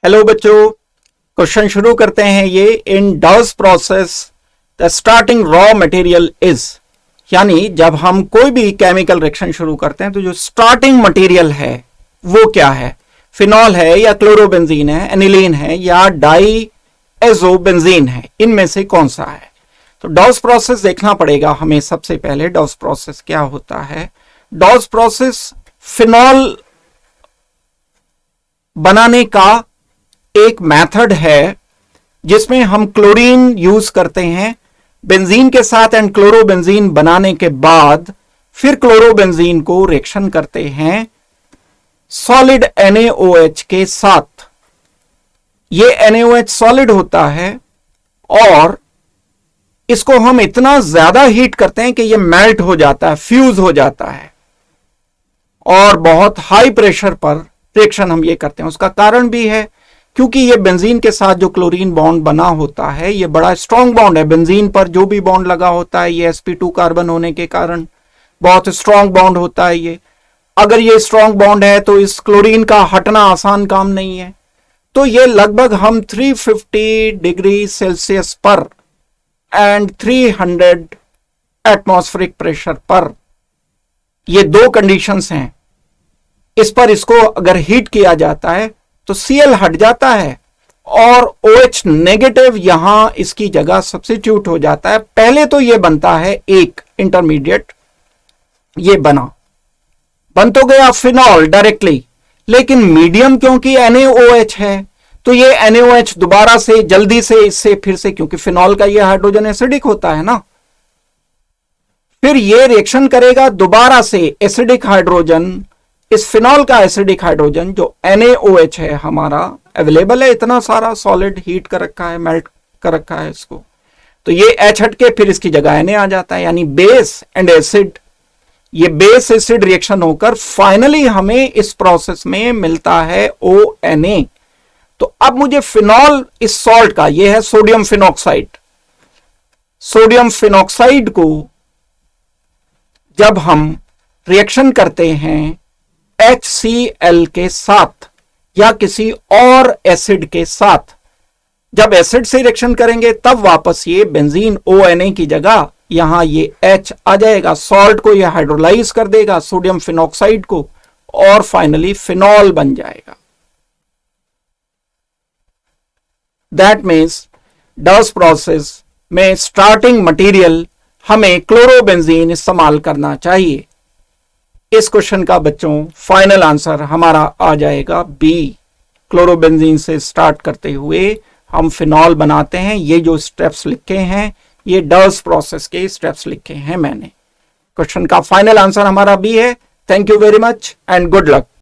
Hello बच्चों, question शुरू करते हैं। ये in this process the starting raw material is, यानी जब हम कोई भी केमिकल रिएक्शन शुरू करते हैं तो जो स्टार्टिंग मटेरियल है वो क्या है? फिनॉल है या क्लोरोबेंजीन है, एनिलीन है या डाई एजोबेंजीन है, इनमें से कौन सा है? तो डॉस प्रोसेस देखना पड़ेगा हमें। सबसे पहले डॉस प्रोसेस क्या होता है? डॉस प्रोसेस फिनॉल बनाने का एक मेथड है जिसमें हम क्लोरीन यूज करते हैं बेंजीन के साथ एंड क्लोरोबेंजीन बनाने के बाद फिर क्लोरोबेंजीन को रिएक्शन करते हैं सॉलिड NaOH के साथ। ये NaOH सॉलिड होता है और इसको हम इतना ज्यादा हीट करते हैं कि ये मेल्ट हो जाता है, फ्यूज हो जाता है और बहुत हाई प्रेशर पर रिएक्शन हम ये करते हैं। उसका कारण भी है क्योंकि ये बेंजीन के साथ जो क्लोरीन बॉन्ड बना होता है ये बड़ा स्ट्रॉन्ग बॉन्ड है। बेंजीन पर जो भी बॉन्ड लगा होता है ये sp2 कार्बन होने के कारण बहुत स्ट्रॉन्ग बॉन्ड होता है। ये अगर ये स्ट्रॉन्ग बॉन्ड है तो इस क्लोरीन का हटना आसान काम नहीं है। तो ये लगभग हम 350 डिग्री सेल्सियस पर एंड 300 एटमॉस्फेरिक प्रेशर पर, ये दो कंडीशंस हैं। इस पर इसको अगर हीट किया जाता है तो Cl हट जाता है और OH नेगेटिव यहां इसकी जगह सब्स्टिट्यूट हो जाता है। पहले तो ये बनता है एक इंटरमीडिएट, ये बन तो गया फिनॉल डायरेक्टली, लेकिन मीडियम क्योंकि NaOH है तो ये NaOH दोबारा से जल्दी से इससे फिर से, क्योंकि फिनॉल का ये हाइड्रोजन एसिडिक होता है ना, फिर ये रिएक्शन करेगा दोबारा से एसिडिक हाइड्रोजन, इस फिनॉल का एसिडिक हाइड्रोजन जो NaOH है हमारा अवेलेबल है, इतना सारा सॉलिड हीट कर रखा है, मेल्ट कर रखा है इसको, तो ये H हट के फिर इसकी जगह Na आ जाता है, यानी बेस एंड एसिड। ये बेस एसिड रिएक्शन होकर फाइनली हमें इस प्रोसेस में मिलता है ONA। तो अब मुझे फिनॉल इस सॉल्ट का, ये है सोडियम फिनॉक्साइड, सोडियम फिनॉक्साइड को जब हम रिएक्शन करते हैं HCl के साथ या किसी और एसिड के साथ, जब एसिड से रिएक्शन करेंगे तब वापस ये बेंजीन ONA की जगह यहां ये H आ जाएगा, सॉल्ट को ये हाइड्रोलाइज कर देगा सोडियम फिनॉक्साइड को और फाइनली फिनॉल बन जाएगा। दैट मीन्स डॉस प्रोसेस में स्टार्टिंग मटेरियल हमें क्लोरोबेंजीन इस्तेमाल करना चाहिए। इस क्वेश्चन का बच्चों फाइनल आंसर हमारा आ जाएगा बी। क्लोरोबेंजीन से स्टार्ट करते हुए हम फिनॉल बनाते हैं। ये जो स्टेप्स लिखे हैं ये डॉस प्रोसेस के स्टेप्स लिखे हैं मैंने। क्वेश्चन का फाइनल आंसर हमारा बी है। Thank you very much and good luck.